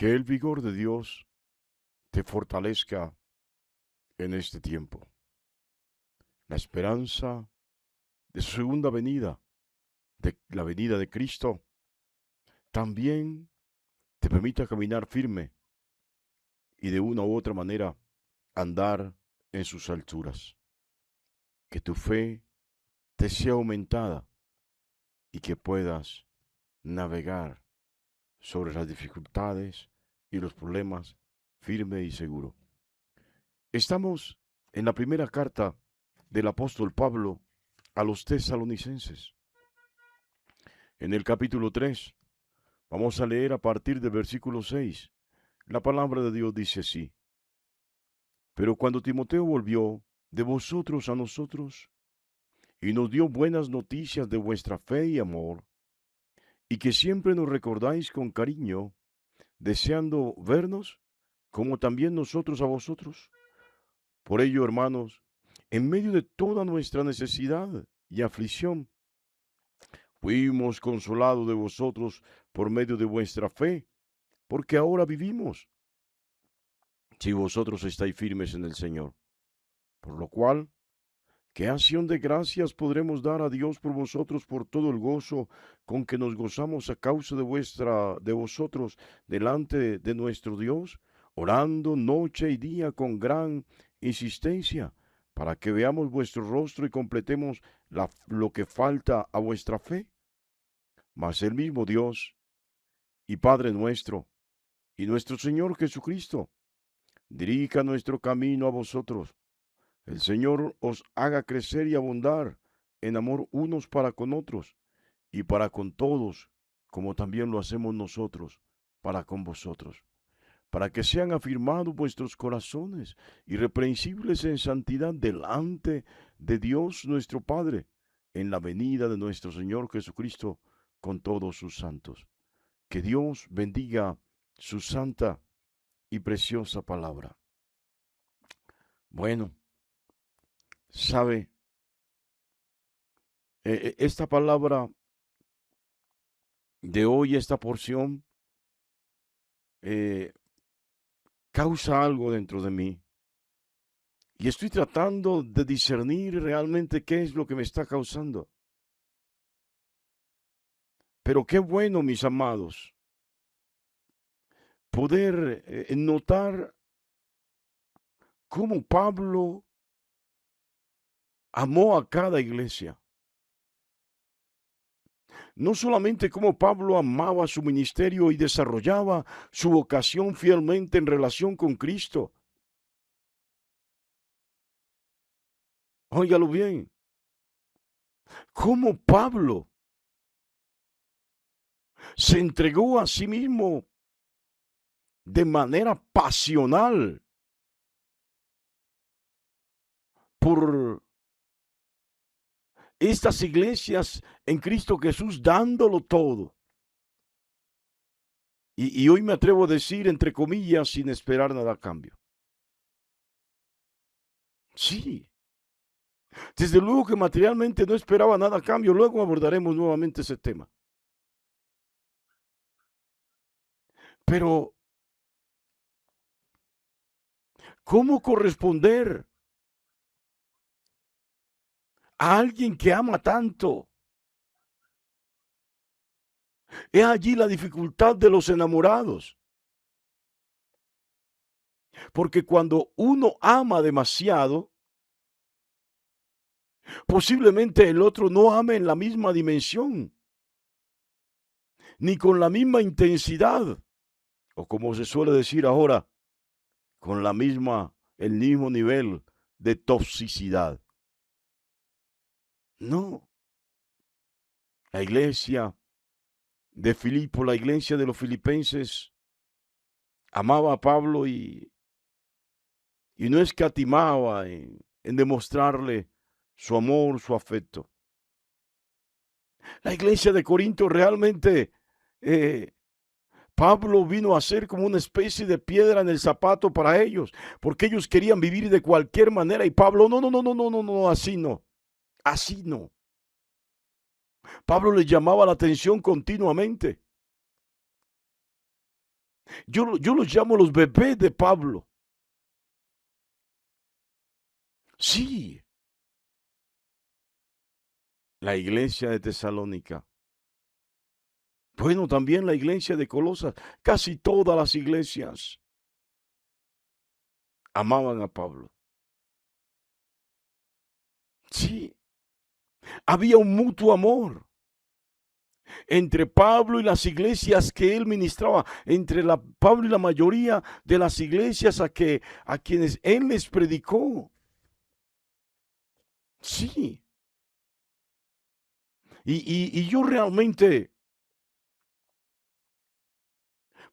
Que el vigor de Dios te fortalezca en este tiempo. La esperanza de su segunda venida, de la venida de Cristo, también te permita caminar firme y de una u otra manera andar en sus alturas. Que tu fe te sea aumentada y que puedas navegar sobre las dificultades y los problemas firme y seguro. Estamos en la primera carta del apóstol Pablo a los tesalonicenses. En el capítulo 3, vamos a leer a partir del versículo 6. La palabra de Dios dice así: Pero cuando Timoteo volvió de vosotros a nosotros y nos dio buenas noticias de vuestra fe y amor, y que siempre nos recordáis con cariño, deseando vernos, como también nosotros a vosotros. Por ello, hermanos, en medio de toda nuestra necesidad y aflicción, fuimos consolados de vosotros por medio de vuestra fe, porque ahora vivimos, si vosotros estáis firmes en el Señor. Por lo cual, ¿qué acción de gracias podremos dar a Dios por vosotros por todo el gozo con que nos gozamos a causa de vosotros delante de nuestro Dios, orando noche y día con gran insistencia, para que veamos vuestro rostro y completemos lo que falta a vuestra fe? Mas el mismo Dios y Padre nuestro y nuestro Señor Jesucristo dirija nuestro camino a vosotros. El Señor os haga crecer y abundar en amor unos para con otros y para con todos, como también lo hacemos nosotros para con vosotros, para que sean afirmados vuestros corazones, irreprensibles en santidad delante de Dios nuestro Padre, en la venida de nuestro Señor Jesucristo con todos sus santos. Que Dios bendiga su santa y preciosa palabra. Bueno, sabe, esta palabra de hoy, esta porción, eh, causa algo dentro de mí. Y estoy tratando de discernir realmente qué es lo que me está causando. Pero qué bueno, mis amados, poder notar cómo Pablo amó a cada iglesia. No solamente cómo Pablo amaba su ministerio y desarrollaba su vocación fielmente en relación con Cristo. Óigalo bien, cómo Pablo se entregó a sí mismo de manera pasional por estas iglesias en Cristo Jesús, dándolo todo. Y hoy me atrevo a decir, entre comillas, sin esperar nada a cambio. Sí, desde luego que materialmente no esperaba nada a cambio. Luego abordaremos nuevamente ese tema. Pero, ¿cómo corresponder a alguien que ama tanto? He allí la dificultad de los enamorados. Porque cuando uno ama demasiado, posiblemente el otro no ame en la misma dimensión, ni con la misma intensidad, o como se suele decir ahora, con el mismo nivel de toxicidad. No, la iglesia de Filipo, la iglesia de los filipenses, amaba a Pablo y no escatimaba en demostrarle su amor, su afecto. La iglesia de Corinto realmente, eh, Pablo vino a ser como una especie de piedra en el zapato para ellos, porque ellos querían vivir de cualquier manera y Pablo, no, no, no, no, no, no, no, así no, así no. Pablo les llamaba la atención continuamente. Yo los llamo los bebés de Pablo. Sí, la iglesia de Tesalónica. Bueno, también la iglesia de Colosas. Casi todas las iglesias amaban a Pablo. Sí, había un mutuo amor entre Pablo y las iglesias que él ministraba, entre Pablo y la mayoría de las iglesias a quienes él les predicó. Sí, y yo realmente,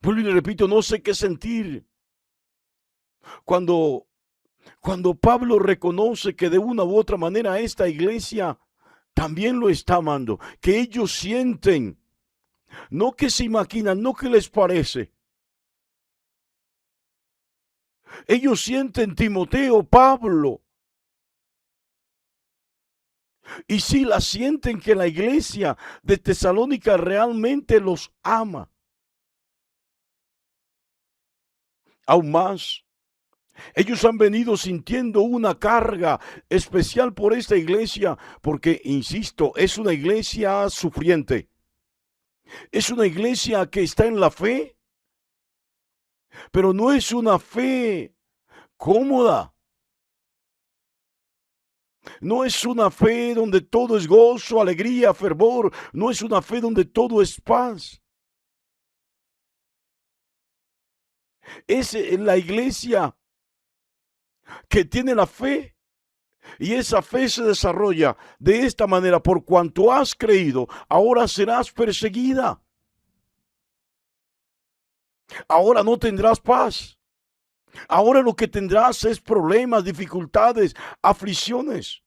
vuelvo y le repito, no sé qué sentir cuando, cuando Pablo reconoce que de una u otra manera esta iglesia también lo está amando, que ellos sienten, no que se imaginan, no que les parece. Ellos sienten Timoteo, Pablo, y si la sienten que la iglesia de Tesalónica realmente los ama. Aún más, ellos han venido sintiendo una carga especial por esta iglesia, porque, insisto, es una iglesia sufriente. Es una iglesia que está en la fe, pero no es una fe cómoda. No es una fe donde todo es gozo, alegría, fervor. No es una fe donde todo es paz. Es la iglesia que tiene la fe y esa fe se desarrolla de esta manera. Por cuanto has creído, ahora serás perseguida. Ahora no tendrás paz. Ahora lo que tendrás es problemas, dificultades, aflicciones.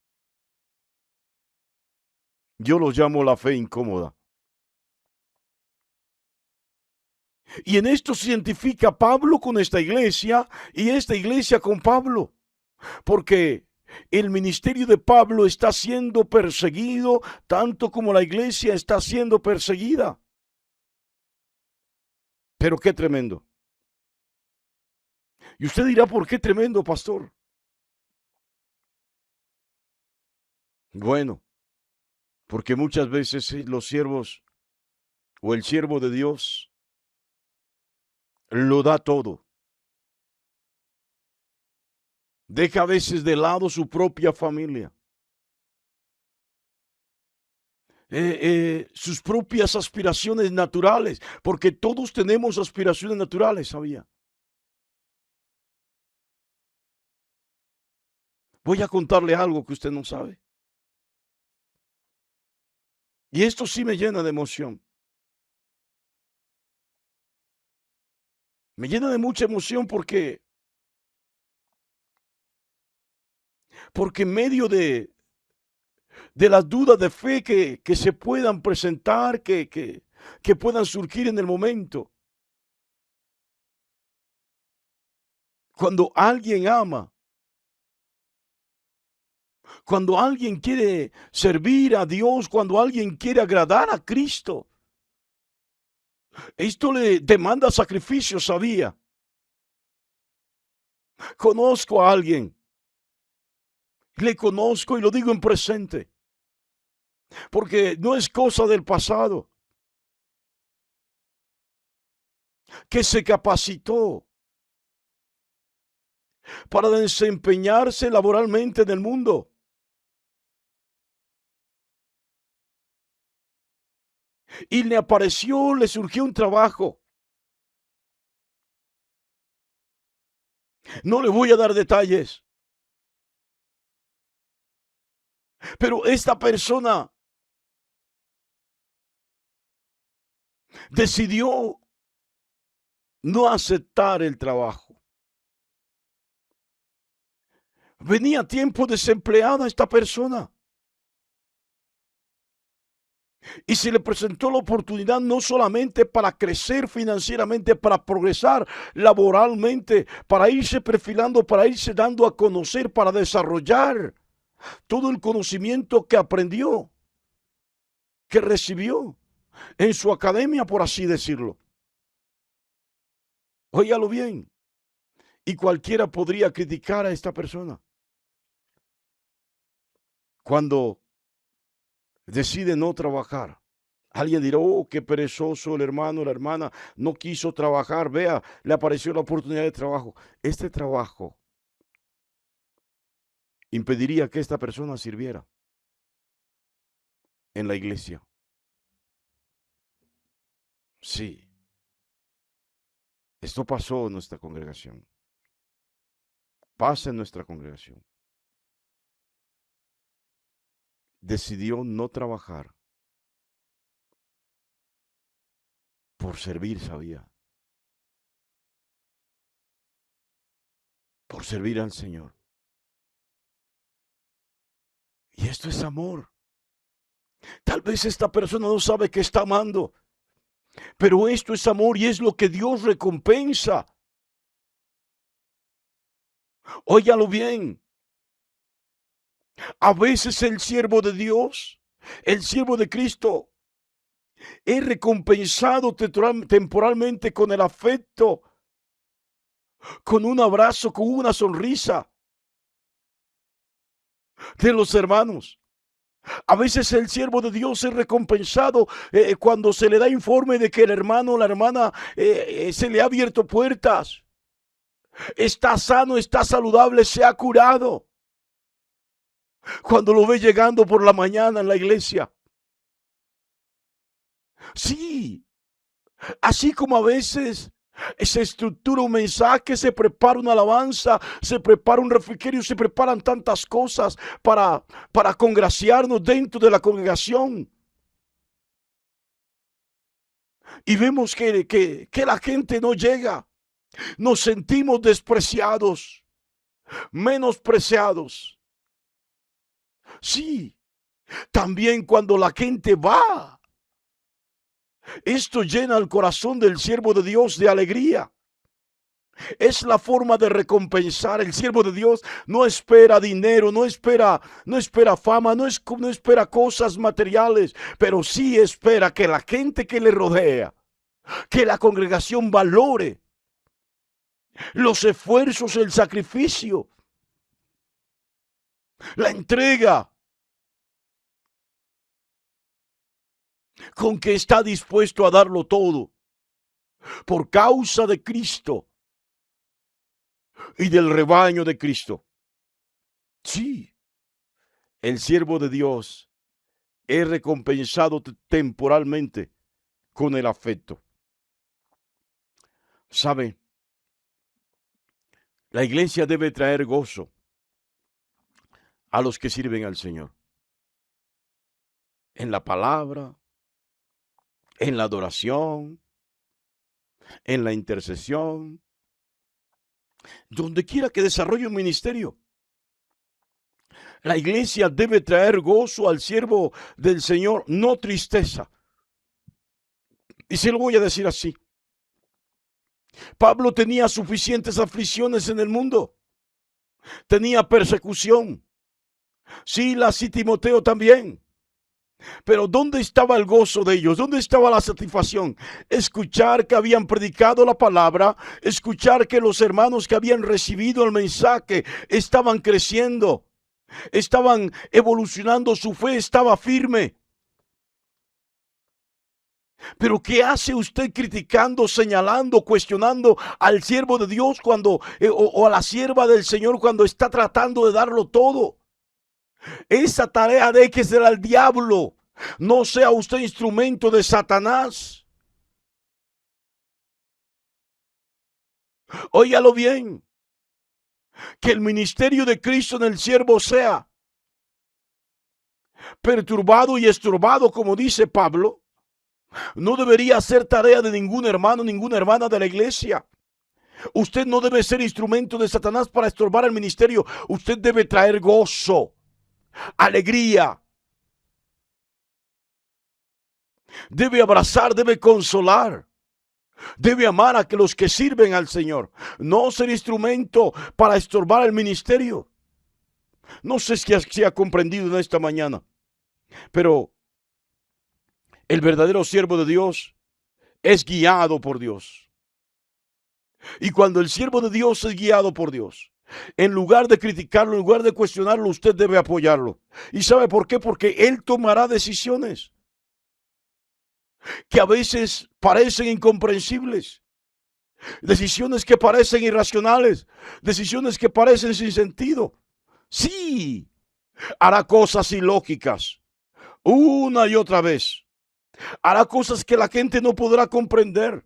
Yo los llamo la fe incómoda. Y en esto se identifica Pablo con esta iglesia y esta iglesia con Pablo. Porque el ministerio de Pablo está siendo perseguido tanto como la iglesia está siendo perseguida. Pero qué tremendo. Y usted dirá, ¿por qué tremendo, pastor? Bueno, porque muchas veces los siervos o el siervo de Dios lo da todo. Deja a veces de lado su propia familia. Sus propias aspiraciones naturales, porque todos tenemos aspiraciones naturales, ¿sabía? Voy a contarle algo que usted no sabe. Y esto sí me llena de emoción. Me llena de mucha emoción porque en medio de las dudas de fe que se puedan presentar, que puedan surgir en el momento, cuando alguien ama, cuando alguien quiere servir a Dios, cuando alguien quiere agradar a Cristo, esto le demanda sacrificio, sabía. Conozco a alguien, le conozco y lo digo en presente, porque no es cosa del pasado, que se capacitó para desempeñarse laboralmente en el mundo. Y le apareció, le surgió un trabajo. No le voy a dar detalles, pero esta persona decidió no aceptar el trabajo. Venía tiempo desempleada esta persona. Y se le presentó la oportunidad no solamente para crecer financieramente, para progresar laboralmente, para irse perfilando, para irse dando a conocer, para desarrollar todo el conocimiento que aprendió, que recibió en su academia, por así decirlo. Óigalo bien. Y cualquiera podría criticar a esta persona cuando decide no trabajar. Alguien dirá, oh, qué perezoso el hermano, la hermana, no quiso trabajar. Vea, le apareció la oportunidad de trabajo. Este trabajo impediría que esta persona sirviera en la iglesia. Sí, esto pasó en nuestra congregación. Pasa en nuestra congregación. Decidió no trabajar por servir, sabía. Por servir al Señor. Y esto es amor. Tal vez esta persona no sabe que está amando, pero esto es amor y es lo que Dios recompensa. Óigalo bien. A veces el siervo de Dios, el siervo de Cristo, es recompensado temporalmente con el afecto, con un abrazo, con una sonrisa de los hermanos. A veces el siervo de Dios es recompensado cuando se le da informe de que el hermano o la hermana se le ha abierto puertas. Está sano, está saludable, se ha curado. Cuando lo ve llegando por la mañana en la iglesia. Sí, así como a veces se estructura un mensaje, se prepara una alabanza, se prepara un refrigerio, se preparan tantas cosas para congraciarnos dentro de la congregación. Y vemos que la gente no llega. Nos sentimos despreciados, menospreciados. Sí, también cuando la gente va, esto llena el corazón del siervo de Dios de alegría. Es la forma de recompensar. El siervo de Dios no espera dinero, no espera fama, no espera cosas materiales, pero sí espera que la gente que le rodea, que la congregación valore los esfuerzos, el sacrificio, la entrega con que está dispuesto a darlo todo por causa de Cristo y del rebaño de Cristo. Sí, el siervo de Dios es recompensado temporalmente con el afecto. ¿Sabe? La iglesia debe traer gozo a los que sirven al Señor. En la palabra, en la adoración, en la intercesión, donde quiera que desarrolle un ministerio. La iglesia debe traer gozo al siervo del Señor, no tristeza. Y se lo voy a decir así. Pablo tenía suficientes aflicciones en el mundo. Tenía persecución. Silas y Timoteo también. Pero ¿dónde estaba el gozo de ellos? ¿Dónde estaba la satisfacción? Escuchar que habían predicado la palabra, escuchar que los hermanos que habían recibido el mensaje estaban creciendo, estaban evolucionando, su fe estaba firme. Pero ¿qué hace usted criticando, señalando, cuestionando al siervo de Dios cuando o a la sierva del Señor cuando está tratando de darlo todo? Esa tarea de que será el diablo. No sea usted instrumento de Satanás. Óigalo bien. Que el ministerio de Cristo en el siervo sea perturbado y estorbado, como dice Pablo. No debería ser tarea de ningún hermano, ninguna hermana de la iglesia. Usted no debe ser instrumento de Satanás para estorbar el ministerio. Usted debe traer gozo, alegría. Debe abrazar, debe consolar. Debe amar a los que sirven al Señor. No ser instrumento para estorbar el ministerio. No sé si ha comprendido en esta mañana, pero el verdadero siervo de Dios es guiado por Dios. Y cuando el siervo de Dios es guiado por Dios, en lugar de criticarlo, en lugar de cuestionarlo, usted debe apoyarlo. ¿Y sabe por qué? Porque él tomará decisiones que a veces parecen incomprensibles, decisiones que parecen irracionales, decisiones que parecen sin sentido. Sí, hará cosas ilógicas una y otra vez. Hará cosas que la gente no podrá comprender.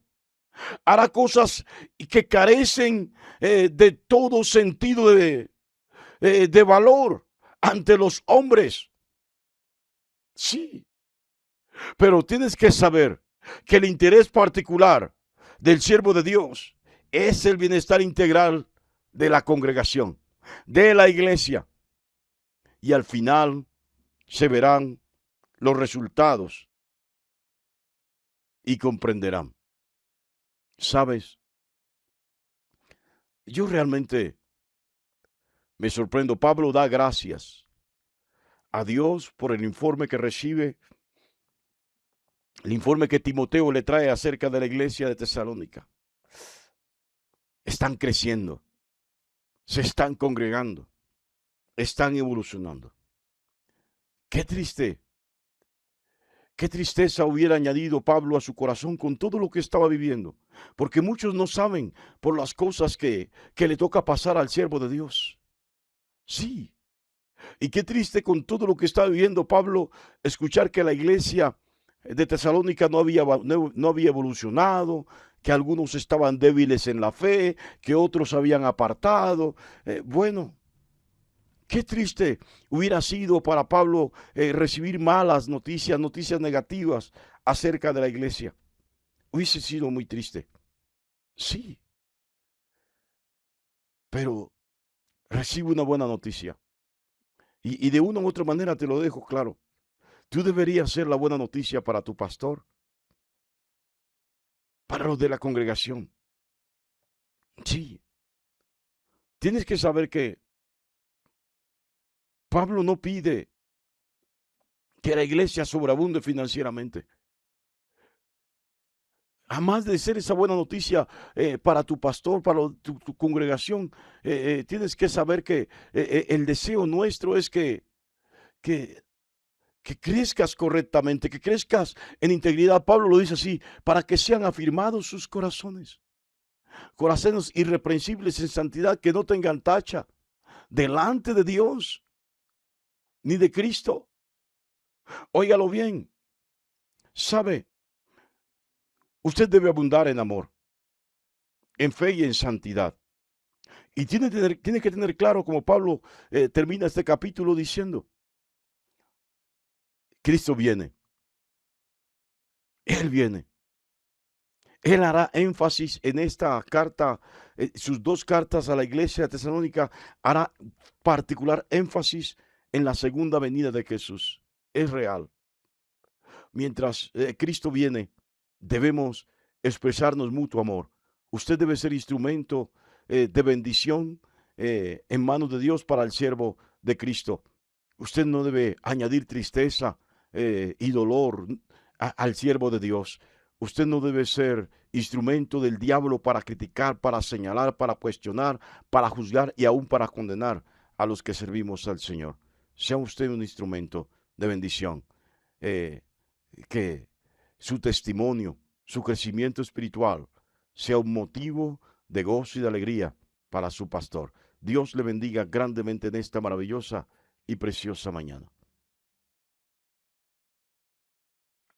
Hará cosas que carecen de todo sentido de valor ante los hombres. Sí, pero tienes que saber que el interés particular del siervo de Dios es el bienestar integral de la congregación, de la iglesia. Y al final se verán los resultados y comprenderán. ¿Sabes? Yo realmente me sorprendo. Pablo da gracias a Dios por el informe que recibe, el informe que Timoteo le trae acerca de la iglesia de Tesalónica. Están creciendo, se están congregando, están evolucionando. Qué triste, qué tristeza hubiera añadido Pablo a su corazón con todo lo que estaba viviendo, porque muchos no saben por las cosas que le toca pasar al siervo de Dios. Sí, y qué triste con todo lo que está viviendo Pablo, escuchar que la iglesia de Tesalónica no había evolucionado, que algunos estaban débiles en la fe, que otros habían apartado. Bueno, qué triste hubiera sido para Pablo recibir malas noticias, noticias negativas acerca de la iglesia. Hubiese sido muy triste. Sí, pero recibe una buena noticia. Y de una u otra manera te lo dejo claro. Tú deberías ser la buena noticia para tu pastor, para los de la congregación. Sí, tienes que saber que Pablo no pide que la iglesia sobreabunde financieramente. Además de ser esa buena noticia para tu pastor, para tu congregación, tienes que saber que el deseo nuestro es que, que crezcas correctamente, que crezcas en integridad. Pablo lo dice así, para que sean afirmados sus corazones. Corazones irreprensibles en santidad, que no tengan tacha delante de Dios ni de Cristo. Óigalo bien, sabe, usted debe abundar en amor, en fe y en santidad. Y tiene que tener claro, como Pablo termina este capítulo diciendo, Cristo viene, Él viene. Él hará énfasis en esta carta, sus dos cartas a la iglesia de Tesalónica, hará particular énfasis en la segunda venida de Jesús. Es real. Mientras Cristo viene, debemos expresarnos mutuo amor. Usted debe ser instrumento de bendición en manos de Dios para el siervo de Cristo. Usted no debe añadir tristeza y dolor al siervo de Dios. Usted no debe ser instrumento del diablo para criticar, para señalar, para cuestionar, para juzgar y aún para condenar a los que servimos al Señor. Sea usted un instrumento de bendición. Eh, que su testimonio, su crecimiento espiritual sea un motivo de gozo y de alegría para su pastor. Dios le bendiga grandemente en esta maravillosa y preciosa mañana.